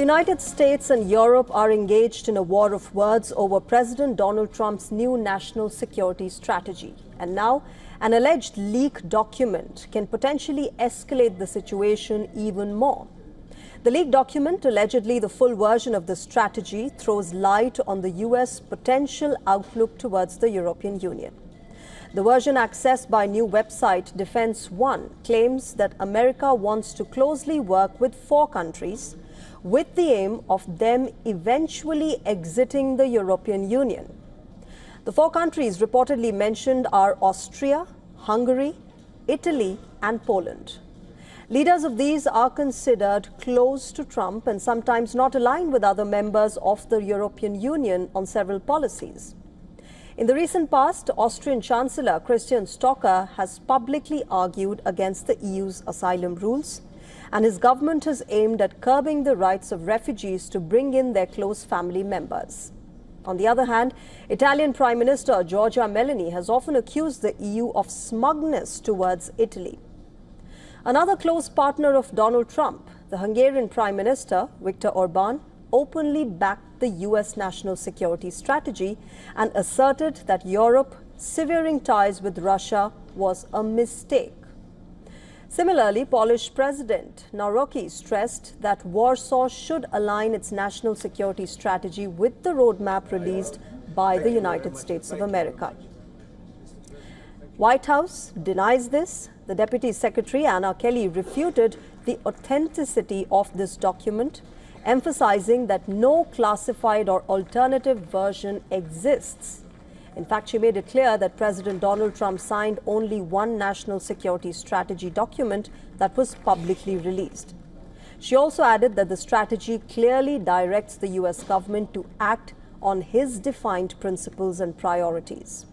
United States and Europe are engaged in a war of words over President Donald Trump's new national security strategy. And now, an alleged leak document can potentially escalate the situation even more. The leaked document, allegedly the full version of the strategy, throws light on the U.S. potential outlook towards the European Union. The version accessed by new website Defense One claims that America wants to closely work with 4 countries with the aim of them eventually exiting the European Union. The 4 countries reportedly mentioned are Austria, Hungary, Italy and Poland. Leaders of these are considered close to Trump and sometimes not aligned with other members of the European Union on several policies. In the recent past, Austrian Chancellor Christian Stocker has publicly argued against the EU's asylum rules, and his government has aimed at curbing the rights of refugees to bring in their close family members. On the other hand, Italian Prime Minister Giorgia Meloni has often accused the EU of smugness towards Italy. Another close partner of Donald Trump, the Hungarian Prime Minister Viktor Orban, openly backed the US national security strategy and asserted that Europe severing ties with Russia was a mistake. Similarly, Polish President Nawrocki stressed that Warsaw should align its national security strategy with the roadmap released by the United States of America. White House denies this. The Deputy Secretary Anna Kelly refuted the authenticity of this document, emphasizing that no classified or alternative version exists. In fact, she made it clear that President Donald Trump signed only one national security strategy document that was publicly released. She also added that the strategy clearly directs the US government to act on his defined principles and priorities.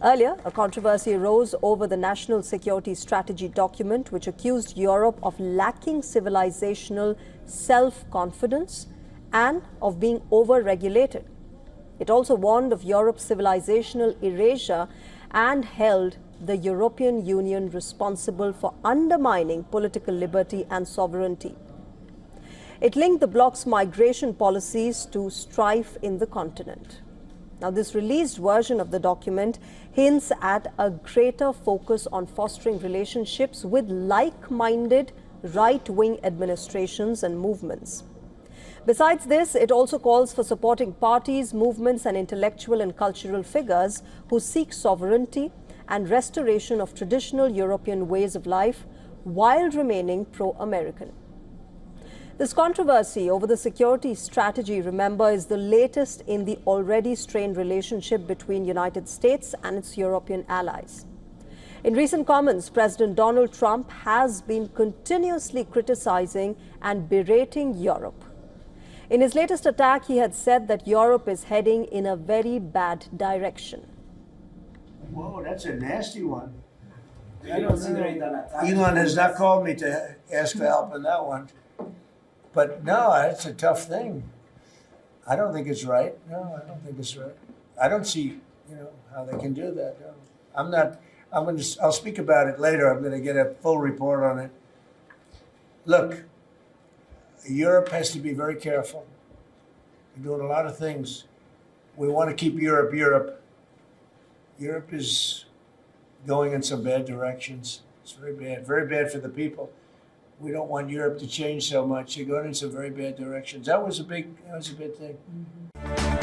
Earlier, a controversy arose over the national security strategy document, which accused Europe of lacking civilizational self-confidence and of being over-regulated. It also warned of Europe's civilizational erasure and held the European Union responsible for undermining political liberty and sovereignty. It linked the bloc's migration policies to strife in the continent. Now, this released version of the document hints at a greater focus on fostering relationships with like-minded right-wing administrations and movements. Besides this, it also calls for supporting parties, movements and intellectual and cultural figures who seek sovereignty and restoration of traditional European ways of life while remaining pro-American. This controversy over the security strategy, remember, is the latest in the already strained relationship between the United States and its European allies. In recent comments, President Donald Trump has been continuously criticizing and berating Europe. In his latest attack, he had said that Europe is heading in a very bad direction. Whoa, that's a nasty one. I don't know. Elon has not called me to ask for help on that one. But no, it's a tough thing. I don't think it's right. No, I don't think it's right. I don't see, how they can do that. No. I'll speak about it later. I'm going to get a full report on it. Look, Europe has to be very careful. We're doing a lot of things. We want to keep Europe Europe. Europe is going in some bad directions. It's very bad for the people. We don't want Europe to change so much. You're going in some very bad directions. That was a big thing. Mm-hmm.